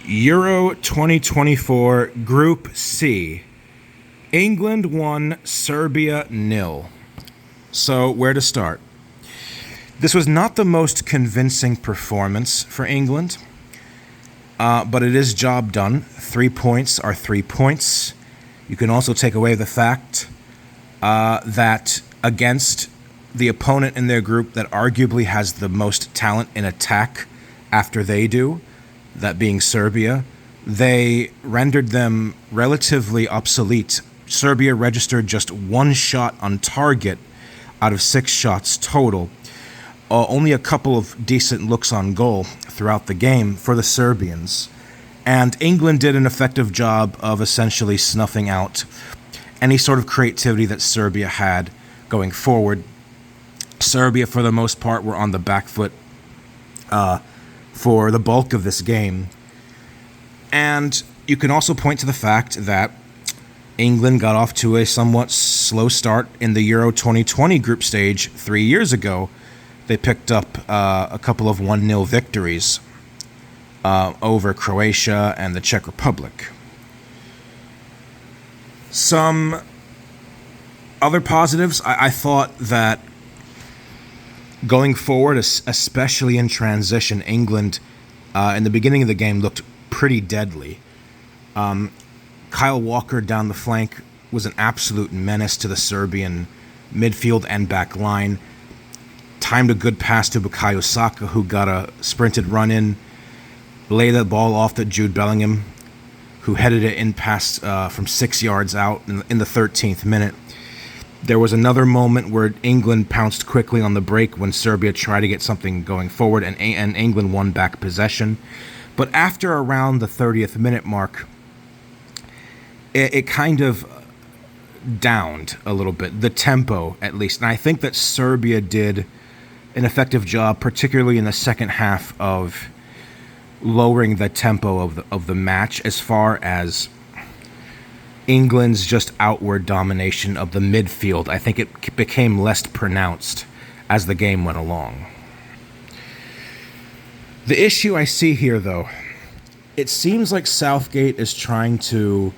Euro 2024 Group C. England 1, Serbia 0. So, where to start? This was not the most convincing performance for England, but it is job done. 3 points are 3 points. You can also take away the fact that against the opponent in their group that arguably has the most talent in attack after they do, that being Serbia, they rendered them relatively obsolete. Serbia registered just 1 shot on target out of 6 shots total. Only a couple of decent looks on goal throughout the game for the Serbians. And England did an effective job of essentially snuffing out any sort of creativity that Serbia had going forward. Serbia, for the most part, were on the back foot for the bulk of this game. And you can also point to the fact that England got off to a somewhat slow start in the Euro 2020 group stage 3 years ago. They picked up a couple of 1-0 victories over Croatia and the Czech Republic. Some other positives, I thought that going forward, especially in transition, England in the beginning of the game looked pretty deadly. Kyle Walker down the flank was an absolute menace to the Serbian midfield and back line. Timed a good pass to Bukayo Saka, who got a sprinted run in, laid the ball off to Jude Bellingham, who headed it in past from 6 yards out in the 13th minute. There was another moment where England pounced quickly on the break when Serbia tried to get something going forward, and England won back possession. But after around the 30th minute mark, it kind of downed a little bit, the tempo at least. And I think that Serbia did an effective job, particularly in the second half, of lowering the tempo of the match as far as England's just outward domination of the midfield. I think it became less pronounced as the game went along. The issue I see here, though, it seems like Southgate is trying to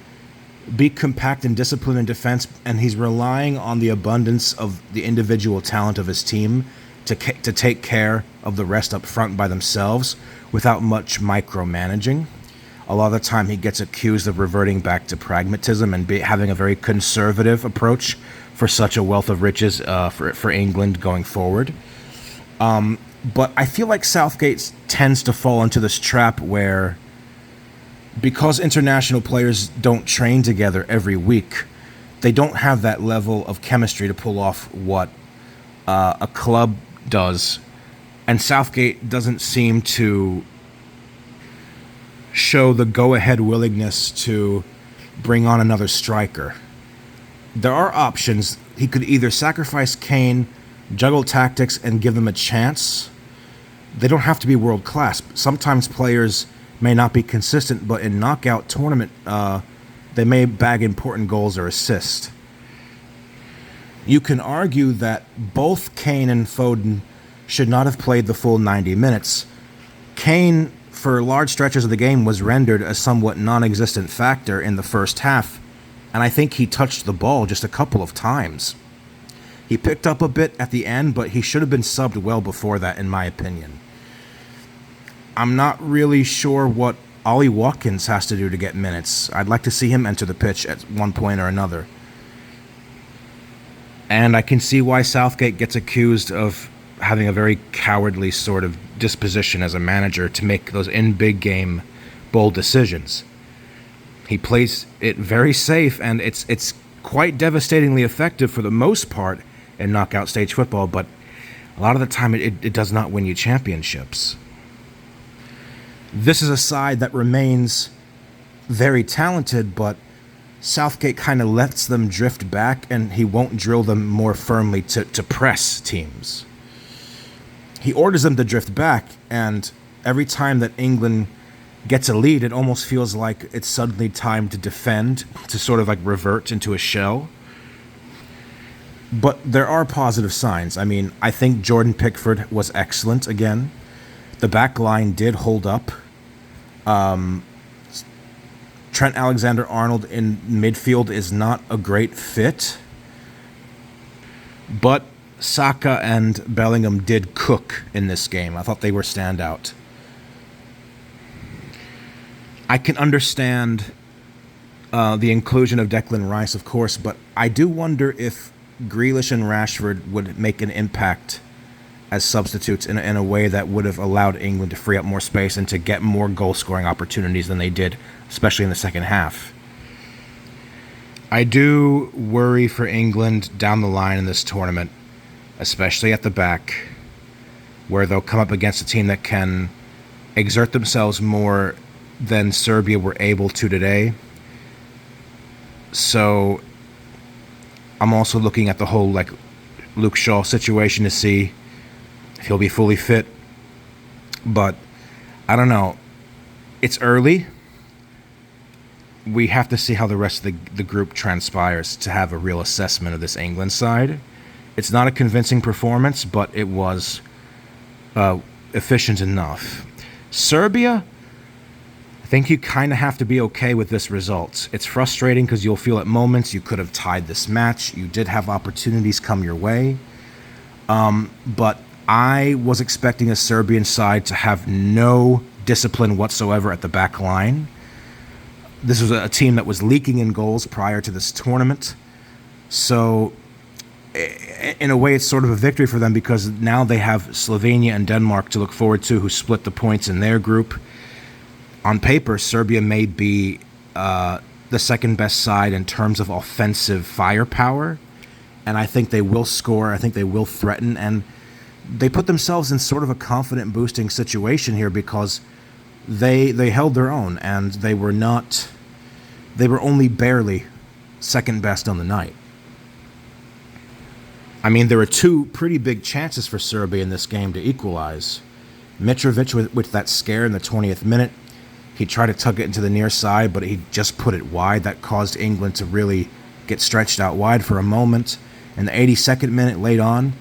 be compact and disciplined in defense, and he's relying on the abundance of the individual talent of his team to take care of the rest up front by themselves without much micromanaging. A lot of the time he gets accused of reverting back to pragmatism and having a very conservative approach for such a wealth of riches for England going forward. But I feel like Southgate tends to fall into this trap where, because international players don't train together every week, they don't have that level of chemistry to pull off what a club does. And Southgate doesn't seem to show the go-ahead willingness to bring on another striker. There are options. He could either sacrifice Kane, juggle tactics, and give them a chance. They don't have to be world-class. Sometimes players may not be consistent, but in knockout tournament, they may bag important goals or assists. You can argue that both Kane and Foden should not have played the full 90 minutes. Kane, for large stretches of the game, was rendered a somewhat non-existent factor in the first half, and I think he touched the ball just a couple of times. He picked up a bit at the end, but he should have been subbed well before that, in my opinion. I'm not really sure what Ollie Watkins has to do to get minutes. I'd like to see him enter the pitch at one point or another. And I can see why Southgate gets accused of having a very cowardly sort of disposition as a manager to make those in big game bold decisions. He plays it very safe, and it's quite devastatingly effective for the most part in knockout stage football, but a lot of the time it does not win you championships. This is a side that remains very talented, but Southgate kind of lets them drift back, and he won't drill them more firmly to press teams. He orders them to drift back, and every time that England gets a lead, it almost feels like it's suddenly time to defend, to sort of like revert into a shell. But there are positive signs. I mean, I think Jordan Pickford was excellent again. The back line did hold up. Trent Alexander-Arnold in midfield is not a great fit, but Saka and Bellingham did cook in this game. I thought they were standout. I can understand the inclusion of Declan Rice, of course, but I do wonder if Grealish and Rashford would make an impact as substitutes in a way that would have allowed England to free up more space and to get more goal-scoring opportunities than they did, especially in the second half. I do worry for England down the line in this tournament, especially at the back, where they'll come up against a team that can exert themselves more than Serbia were able to today. So I'm also looking at the whole Luke Shaw situation to see if he'll be fully fit. But I don't know. It's early. We have to see how the rest of the group transpires to have a real assessment of this England side. It's not a convincing performance, but it was efficient enough. Serbia, I think you kind of have to be okay with this result. It's frustrating because you'll feel at moments you could have tied this match. You did have opportunities come your way. But I was expecting a Serbian side to have no discipline whatsoever at the back line. This was a team that was leaking in goals prior to this tournament. So in a way, it's sort of a victory for them because now they have Slovenia and Denmark to look forward to, who split the points in their group. On paper, Serbia may be the second best side in terms of offensive firepower, and I think they will score. I think they will threaten, and they put themselves in sort of a confident boosting situation here because they held their own, and they were only barely second best on the night. I mean, there were two pretty big chances for Serbia in this game to equalize. Mitrovic with that scare in the 20th minute. He tried to tug it into the near side, but he just put it wide. That caused England to really get stretched out wide for a moment. In the 82nd minute, late on,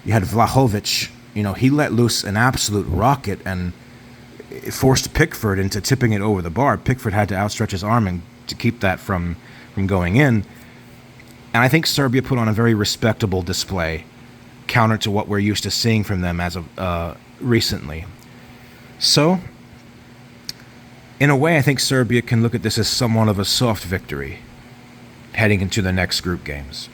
you had Vlahovic. He let loose an absolute rocket and it forced Pickford into tipping it over the bar. Pickford had to outstretch his arm and to keep that from going in. And I think Serbia put on a very respectable display, counter to what we're used to seeing from them as of recently. So, in a way, I think Serbia can look at this as somewhat of a soft victory heading into the next group games.